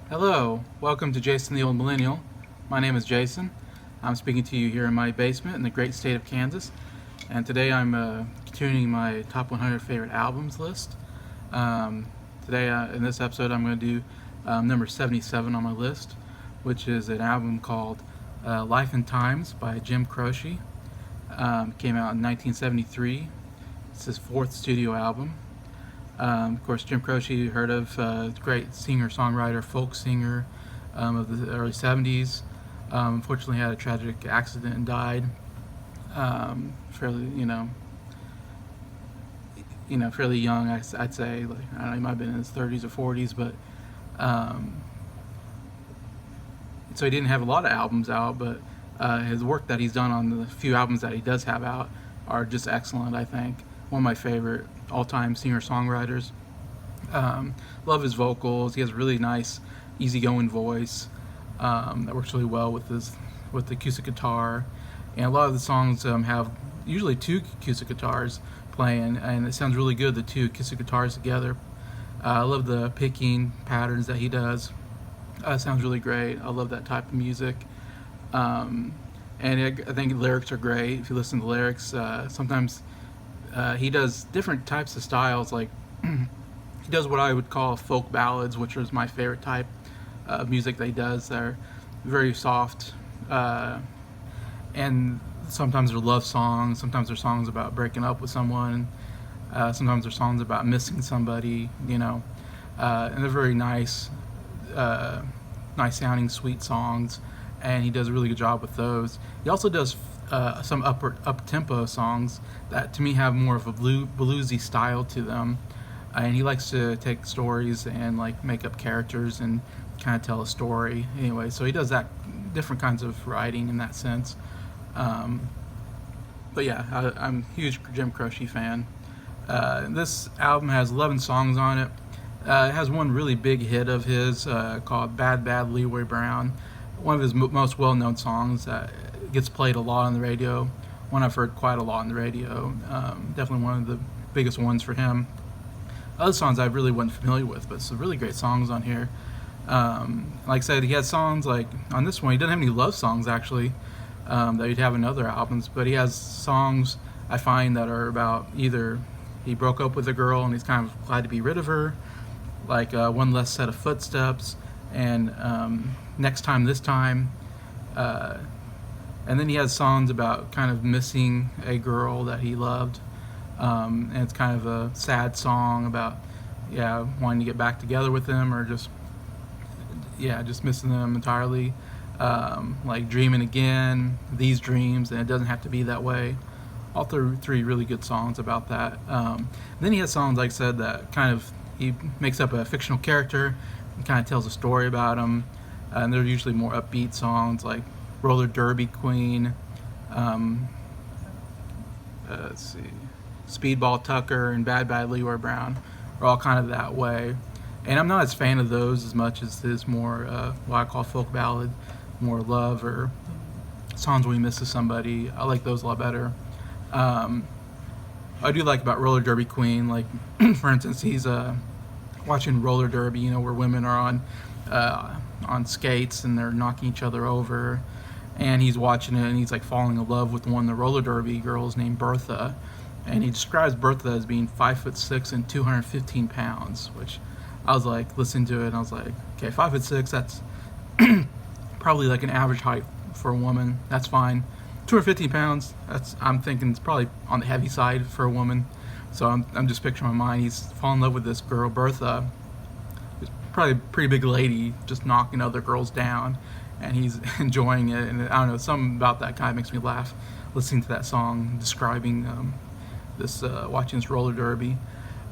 Hello, welcome to Jason the Old Millennial. My name is Jason. I'm speaking to you here in my basement in the great state of Kansas, and today I'm continuing my top 100 favorite albums list. Today, in this episode, I'm going to do number 77 on my list, which is an album called Life and Times by Jim Croce. Came out in 1973. It's his fourth studio album. Of course, Jim Croce, you heard of, great singer-songwriter, folk singer of the early 70s. Unfortunately, had a tragic accident and died. Fairly, fairly young. I'd say, like, I don't know, he might have been in his 30s or 40s, but so he didn't have a lot of albums out, but his work that he's done on the few albums that he does have out are just excellent. I think one of my favorite all-time singer-songwriters. Love his vocals. He has a really nice, easygoing voice that works really well with the acoustic guitar. And a lot of the songs have usually two acoustic guitars playing, and it sounds really good, the two acoustic guitars together. I love the picking patterns that he does. Sounds really great. I love that type of music. And I think the lyrics are great. If you listen to the lyrics, sometimes he does different types of styles. Like he does what I would call folk ballads, which is my favorite type of music that he does. They're very soft, and sometimes they're love songs. Sometimes they're songs about breaking up with someone. Sometimes they're songs about missing somebody. And they're very nice, nice sounding, sweet songs. And he does a really good job with those. He also does some up tempo songs that to me have more of a bluesy style to them, and he likes to take stories and like make up characters and kind of tell a story. Anyway, so he does that different kinds of writing in that sense. But yeah, I'm a huge Jim Croce fan. This album has 11 songs on it. It has one really big hit of his called "Bad Bad Leroy Brown," one of his most well-known songs that gets played a lot on the radio. One I've heard quite a lot on the radio. Definitely one of the biggest ones for him. Other songs I really wasn't familiar with, but some really great songs on here. Like I said, he has songs like on this one. He doesn't have any love songs actually that he'd have in other albums, but he has songs I find that are about either he broke up with a girl and he's kind of glad to be rid of her, like One Less Set of Footsteps and Next Time This Time. And then he has songs about kind of missing a girl that he loved. And it's kind of a sad song about, wanting to get back together with them or just missing them entirely. Like Dreaming Again, These Dreams, and It Doesn't Have to Be That Way. All three really good songs about that. Then he has songs, like I said, that kind of, he makes up a fictional character and kind of tells a story about him. And they're usually more upbeat songs like Roller Derby Queen, let's see, Speedball Tucker, and Bad Bad Leroy Brown are all kind of that way. And I'm not as fan of those as much as his more what I call folk ballad, more love or songs when he misses somebody. I like those a lot better. I do like about Roller Derby Queen, like for instance, he's watching roller derby, where women are on skates and they're knocking each other over, and he's watching it and he's like falling in love with one of the roller derby girls named Bertha, and he describes Bertha as being 5'6" and 215 pounds, which I was like listening to it and I was like, okay, 5'6", that's probably like an average height for a woman. That's fine. 215 pounds, I'm thinking it's probably on the heavy side for a woman. So I'm just picturing in my mind he's falling in love with this girl Bertha, who's probably a pretty big lady, just knocking other girls down, and he's enjoying it. And I don't know, something about that kind of makes me laugh listening to that song describing watching this roller derby.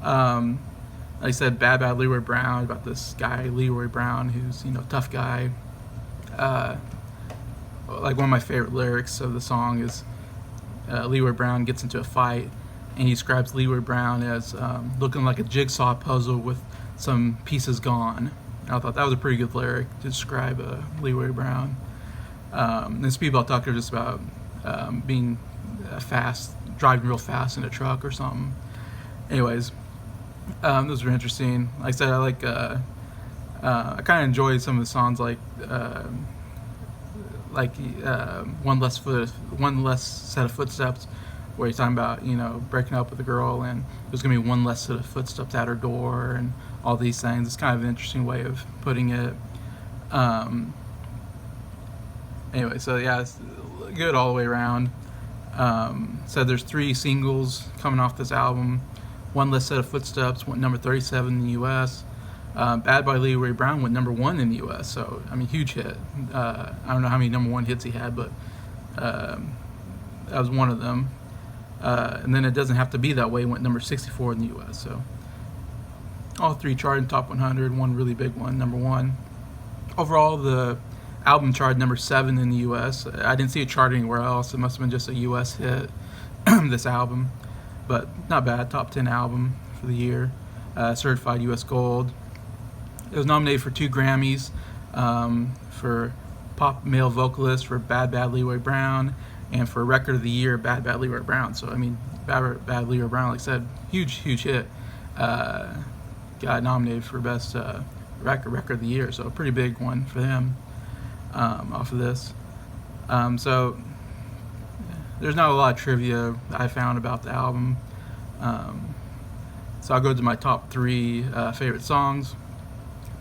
Like I said, Bad Bad Leroy Brown, about this guy Leroy Brown who's tough guy. Like one of my favorite lyrics of the song is Leroy Brown gets into a fight and he describes Leroy Brown as looking like a jigsaw puzzle with some pieces gone. And I thought that was a pretty good lyric to describe Leroy Brown. And Speedball Tucker just about being driving real fast in a truck or something. Anyways, those are interesting. Like I said, I like I kind of enjoy some of the songs like one less set of footsteps, where he's talking about breaking up with a girl and there's gonna be one less set of footsteps at her door and all these things. It's kind of an interesting way of putting it. Anyway, so yeah, it's good all the way around. So there's 3 singles coming off this album. One Less Set of Footsteps went number 37 in the U.S. Bad by Leroy Brown went number 1 in the U.S. So I mean, huge hit. I don't know how many number 1 hits he had, but that was one of them. And then It Doesn't Have to Be That Way went number 64 in the U.S. So all 3 charted top 100. One really big one, number 1. Overall, the album charted number 7 in the U.S. I didn't see it chart anywhere else. It must have been just a U.S. hit, this album. But not bad, top 10 album for the year. Certified U.S. Gold. It was nominated for 2 Grammys for Pop Male Vocalist for Bad Bad Leroy Brown, and for Record of the Year, Bad Bad Leroy Brown. So, I mean, Bad Leroy Brown, like I said, huge hit. Got nominated for Best Record of the Year, so a pretty big one for him off of this. So there's not a lot of trivia I found about the album. So I'll go to my top 3 favorite songs.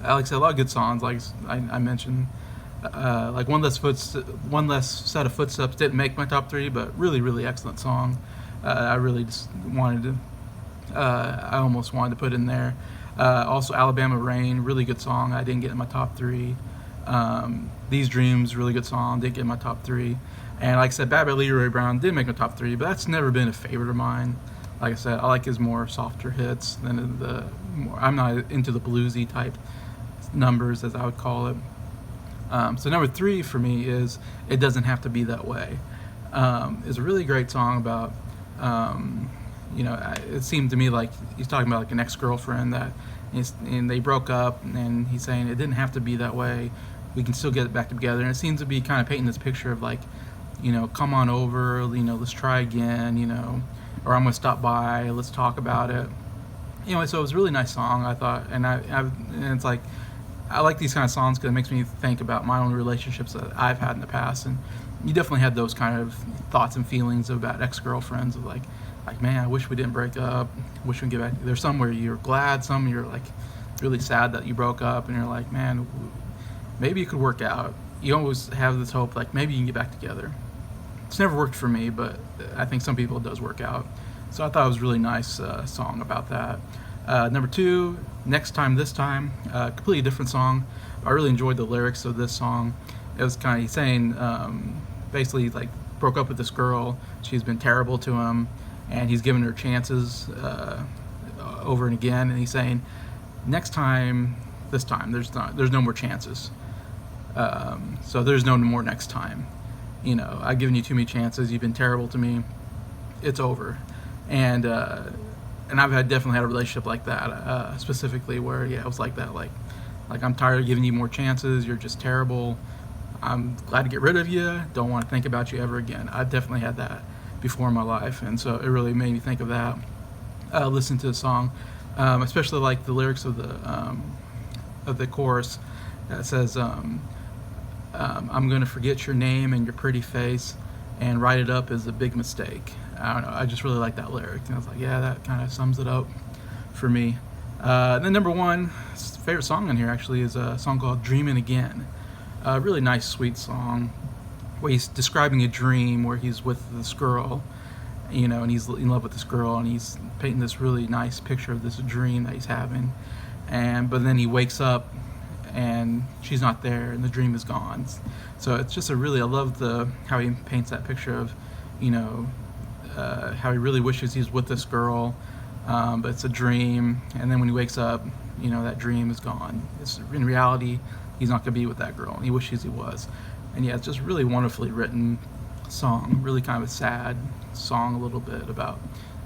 Like I said, a lot of good songs, like I mentioned. Like One Less Set of Footsteps didn't make my top 3, but really excellent song. I really just wanted to, I almost wanted to put in there. Also Alabama Rain, really good song. I didn't get in my top 3. These Dreams, really good song. Didn't get in my top 3. And like I said, Bad Bad Leroy Brown did make my top 3, but that's never been a favorite of mine. Like I said, I like his more softer hits than I'm not into the bluesy type numbers, as I would call it. So number 3 for me is It Doesn't Have to Be That Way. It's a really great song about, it seemed to me like he's talking about like an ex-girlfriend and they broke up, and he's saying it didn't have to be that way. We can still get it back together. And it seems to be kind of painting this picture of like, come on over, let's try again, or I'm gonna stop by, let's talk about it. Anyway, so it was a really nice song, I thought, and and it's like, I like these kind of songs because it makes me think about my own relationships that I've had in the past, and you definitely had those kind of thoughts and feelings about ex-girlfriends of like, man, I wish we didn't break up, wish we could get back. There's some where you're glad, some you're like really sad that you broke up, and you're like, man, maybe it could work out. You always have this hope, like maybe you can get back together. It's never worked for me, but I think some people it does work out. So I thought it was a really nice song about that. Number 2, Next Time This Time, completely different song. I really enjoyed the lyrics of this song. It was kind of, he's saying, basically like broke up with this girl. She's been terrible to him, and he's given her chances over and again. And he's saying, next time, this time, there's no more chances. So there's no more next time. I've given you too many chances. You've been terrible to me. It's over. And I've definitely had a relationship like that, specifically where it was like that, like I'm tired of giving you more chances. You're just terrible. I'm glad to get rid of you. Don't want to think about you ever again. I've definitely had that before in my life, and so it really made me think of that. Listen to the song, especially like the lyrics of the chorus that says, "I'm gonna forget your name and your pretty face, and write it up as a big mistake." I don't know. I just really like that lyric, and I was like, yeah, that kind of sums it up for me. Then number 1 favorite song on here actually is a song called "Dreamin' Again." A really nice, sweet song where he's describing a dream where he's with this girl, and he's in love with this girl, and he's painting this really nice picture of this dream that he's having. But then he wakes up and she's not there, and the dream is gone. So it's just I love how he paints that picture of, how he really wishes he's with this girl, but it's a dream, and then when he wakes up, that dream is gone. In reality, he's not going to be with that girl, and he wishes he was. And yeah, it's just really wonderfully written song, really kind of a sad song a little bit about,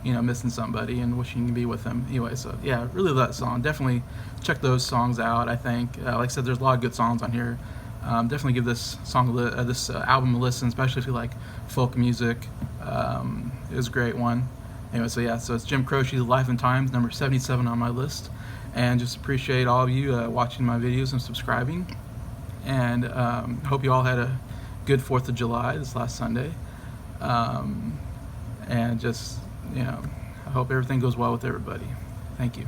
missing somebody and wishing you could be with them. Anyway, so yeah, really love that song. Definitely check those songs out, I think. Like I said, there's a lot of good songs on here. Definitely give this album a listen, especially if you like folk music. It was a great one. Anyway, so yeah, so it's Jim Croce's Life and Times, number 77 on my list. and just appreciate all of you watching my videos and subscribing. And hope you all had a good 4th of July this last Sunday. And just, I hope everything goes well with everybody. Thank you.